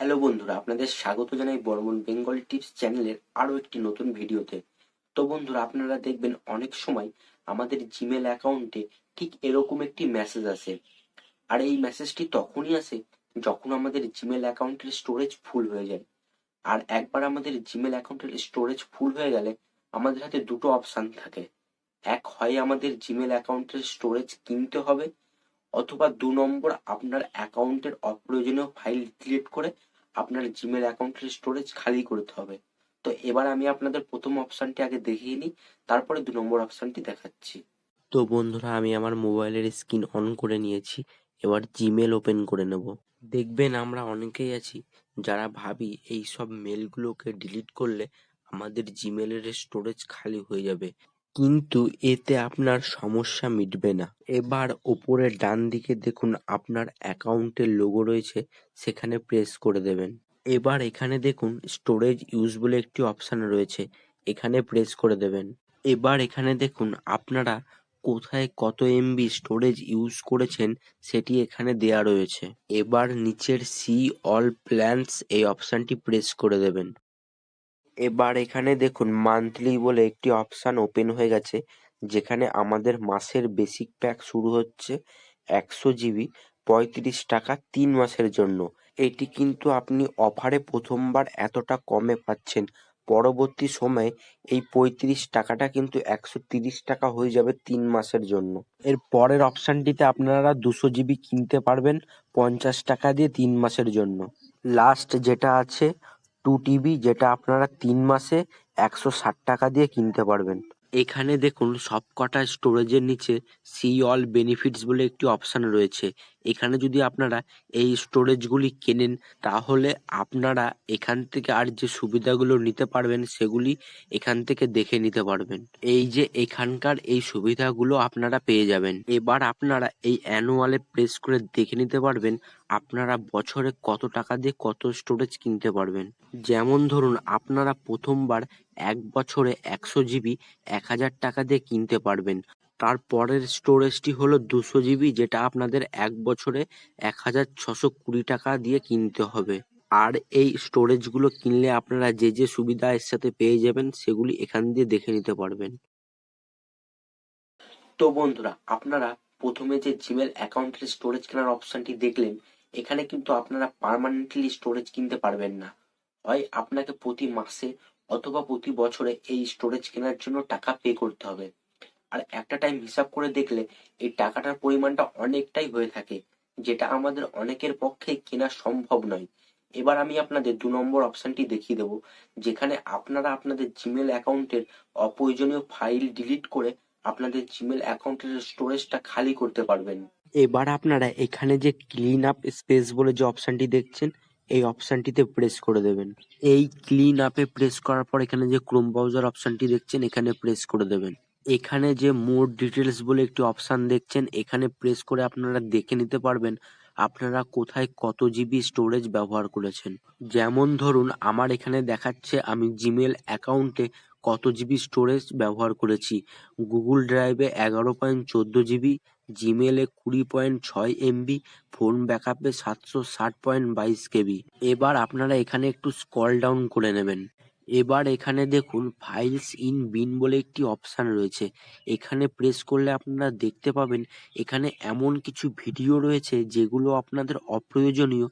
Hello বন্ধুরা, আপনাদের স্বাগত জানাই বর্মন বেঙ্গল টিপস চ্যানেলের আরো একটি নতুন ভিডিওতে। তো বন্ধুরা, আপনারা দেখবেন অনেক সময় আমাদের জিমেল অ্যাকাউন্টে ঠিক এরকম একটি মেসেজ আসে। আর এই মেসেজটি তখনই আসে যখন আমাদের জিমেল অ্যাকাউন্টের স্টোরেজ ফুল হয়ে যায়। আর একবার আমাদের জিমেল অ্যাকাউন্টের স্টোরেজ ফুল হয়ে গেলে আমাদের হাতে দুটো অপশন থাকে। এক, হয় আমাদের জিমেল অ্যাকাউন্টের স্টোরেজ কিনতে হবে, অথবা ২ নম্বর, আপনার অ্যাকাউন্টের অপ্রয়োজনীয় ফাইল ডিলিট করে আপনার জিমেল অ্যাকাউন্টের স্টোরেজ খালি করতে হবে। তো এবার আমি আপনাদের প্রথম অপশনটি আগে দেখিয়ে নিই, তারপরে ২ নম্বর অপশনটি দেখাচ্ছি। তো বন্ধুরা, আমি আমার মোবাইলের স্ক্রিন অন করে নিয়েছি। এবার জিমেল ওপেন করে নেব। দেখবেন আমরা অনেকেই আছি যারা ভাবি এই সব মেলগুলোকে ডিলিট করলে আমাদের জিমেলের স্টোরেজ খালি হয়ে যাবে, কিন্তু এতে আপনার সমস্যা মিটবে না। এবার ওপরে ডান দিকে দেখুন আপনার অ্যাকাউন্টের লোগো রয়েছে, সেখানে প্রেস করে দেবেন। এবার এখানে দেখুন স্টোরেজ ইউজ বলে একটি অপশন রয়েছে, এখানে প্রেস করে দেবেন। এবার এখানে দেখুন আপনারা কোথায় কত এমবি স্টোরেজ ইউজ করেছেন সেটি এখানে দেয়া রয়েছে। এবার নিচের সি অল প্ল্যানস এই অপশনটি প্রেস করে দেবেন। এবার এখানে দেখুন মান্থলি বলে একটি অপশন ওপেন হয়ে গেছে, যেখানে আমাদের মাসের বেসিক প্যাক শুরু হচ্ছে ১০০ জিবি ৩৫ টাকা ৩ মাসের জন্য। এটি কিন্তু আপনি অফারে প্রথমবার এতটা কমে পাচ্ছেন। পরবর্তী সময়ে এই ৩৫ টাকাটা কিন্তু ১৩০ টাকা হয়ে যাবে ৩ মাসের জন্য। এর পরের অপশনটিতে আপনারা ২০০ জিবি কিনতে পারবেন ৫০ টাকা দিয়ে ৩ মাসের জন্য। লাস্ট যেটা আছে 2 টিবি, যেটা আপনারা 3 মাসে 160 টাকা দিয়ে কিনতে পারবেন। এখানে দেখুন সবকটা স্টোরেজের নিচে সি অল বেনিফিটস বলে একটি অপশন রয়েছে। এখানে যদি আপনারা এই স্টোরেজগুলি কেনেন, তাহলে আপনারা এখান থেকে আর যে সুবিধাগুলো নিতে পারবেন সেগুলি এখান থেকে দেখে নিতে পারবেন। এই যে এখানকার এই সুবিধাগুলো আপনারা পেয়ে যাবেন। এবার আপনারা এই অ্যানুয়ালে প্রেস করে দেখে নিতে পারবেন আপনারা বছরে কত টাকা দিয়ে কত স্টোরেজ কিনতে পারবেন। যেমন ধরুন আপনারা প্রথমবার ১ বছরে ১০০ জিবি ১,০০০ টাকা দিয়ে কিনতে পারবেন। তার পরের স্টোরেজটি হলো ২০০ জিবি, যেটা আপনাদের ১ বছরে ১,৬২০ টাকা দিয়ে কিনতে হবে। আর এই স্টোরেজগুলো কিনলে আপনারা যে যে সুবিধা এর সাথে পেয়ে যাবেন সেগুলি এখান দিয়ে দেখে নিতে পারবেন। তো বন্ধুরা, আপনারা প্রথমে যে জিমেল অ্যাকাউন্টের স্টোরেজ কেনার অপশনটি দেখলেন, এখানে কিন্তু আপনারা পার্মানেন্টলি স্টোরেজ কিনতে পারবেন না। হয় আপনাকে প্রতি মাসে অথবা প্রতি বছরে এই স্টোরেজ কেনার জন্য টাকা পে করতে হবে। আর একটা টাইম হিসাব করে দেখলে এই টাকাটার পরিমাণটা অনেকটাই হয়ে থাকে, যেটা আমাদের অনেকের পক্ষেই কেনা সম্ভব নয়। এবার আমি আপনাদের ২ নম্বর অপশনটি দেখিয়ে দেবো, যেখানে আপনারা আপনাদের জিমেল অ্যাকাউন্টের অপ্রয়োজনীয় ফাইল ডিলিট করে আপনাদের জিমেল অ্যাকাউন্টের স্টোরেজটা খালি করতে পারবেন। এবার আপনারা এখানে যে ক্লিন আপ স্পেস বলে যে অপশনটি দেখছেন, এই অপশনটিতে প্রেস করে দেবেন। এই ক্লিন আপে প্রেস করার পর এখানে যে ক্রোম ব্রাউজার অপশনটি দেখছেন, এখানে প্রেস করে দেবেন। এখানে যে মোর ডিটেলস বলে একটি অপশন দেখছেন, এখানে প্রেস করে আপনারা দেখে নিতে পারবেন আপনারা কোথায় কত জিবি স্টোরেজ ব্যবহার করেছেন। যেমন ধরুন আমার এখানে দেখাচ্ছে আমি জিমেল অ্যাকাউন্টে কত জিবি স্টোরেজ ব্যবহার করেছি। গুগল ড্রাইভে 11.14 জিবি, জিমেলে 20.6 এমবি, ফোন ব্যাকআপে 760.22 কেবি। এবার আপনারা এখানে একটু স্ক্রল ডাউন করে নেবেন। এবার এখানে দেখুন ফাইলস ইন বিন বলে একটি অপশন রয়েছে, এখানে প্রেস করলে আপনারা দেখতে পাবেন এখানে এমন কিছু ভিডিও রয়েছে যেগুলো আপনাদের অপ্রয়োজনীয়,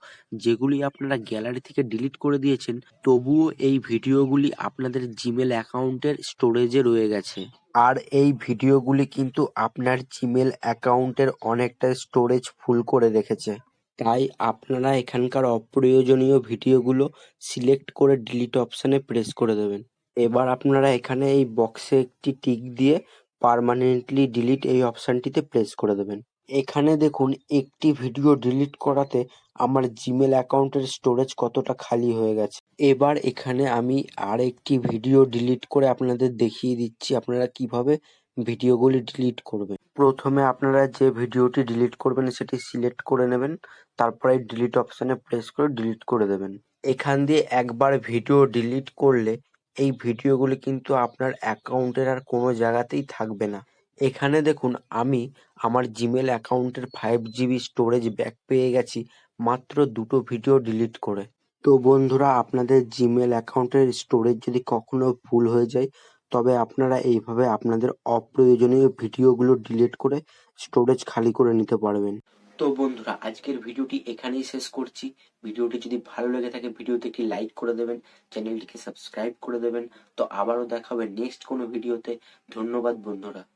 যেগুলি আপনারা গ্যালারি থেকে ডিলিট করে দিয়েছেন, তবুও এই ভিডিওগুলি আপনাদের জিমেল অ্যাকাউন্টের স্টোরেজে রয়ে গেছে। আর এই ভিডিওগুলি কিন্তু আপনার জিমেল অ্যাকাউন্টের অনেকটা স্টোরেজ ফুল করে রেখেছে। তাই আপনারা এখানকার অপ্রয়োজনীয় ভিডিওগুলো সিলেক্ট করে ডিলিট অপশনে প্রেস করে দেবেন। এবার আপনারা এখানে এই বক্সে একটি টিক দিয়ে পার্মানেন্টলি ডিলিট এই অপশনটিতে প্রেস করে দেবেন। এখানে দেখুন একটি ভিডিও ডিলিট করাতে আমার জিমেল অ্যাকাউন্টের স্টোরেজ কতটা খালি হয়ে গেছে। এবার এখানে আমি আর একটি ভিডিও ডিলিট করে আপনাদের দেখিয়ে দিচ্ছি আপনারা কিভাবে ভিডিওগুলি ডিলিট করবেন। প্রথমে আপনারা যে ভিডিওটি ডিলিট করবেন সেটি সিলেক্ট করে নেবেন, তারপরে ডিলিট অপশনে প্রেস করে ডিলিট করে দেবেন। এখান দিয়ে একবার ভিডিও ডিলিট করলে এই ভিডিওগুলি কিন্তু আপনার অ্যাকাউন্টের আর কোনো জায়গাতেই থাকবে না। এখানে দেখুন আমি আমার জিমেল অ্যাকাউন্টের 5 জিবি স্টোরেজ ব্যাক পেয়ে গেছি মাত্র 2টো ভিডিও ডিলিট করে। তো বন্ধুরা, আপনাদের জিমেল অ্যাকাউন্টের স্টোরেজ যদি কখনো ফুল হয়ে যায়, তবে আপনারা এইভাবে আপনাদের অপ্রয়োজনীয় ভিডিওগুলো ডিলিট করে স্টোরেজ খালি করে নিতে পারবেন। তো বন্ধুরা, আজকের ভিডিওটি এখানেই শেষ করছি। ভিডিওটি যদি ভালো লেগে থাকে ভিডিওতে একটি লাইক করে দেবেন, চ্যানেলটিকে সাবস্ক্রাইব করে দেবেন। তো আবারও দেখা হবে নেক্সট কোনো ভিডিওতে। ধন্যবাদ বন্ধুরা।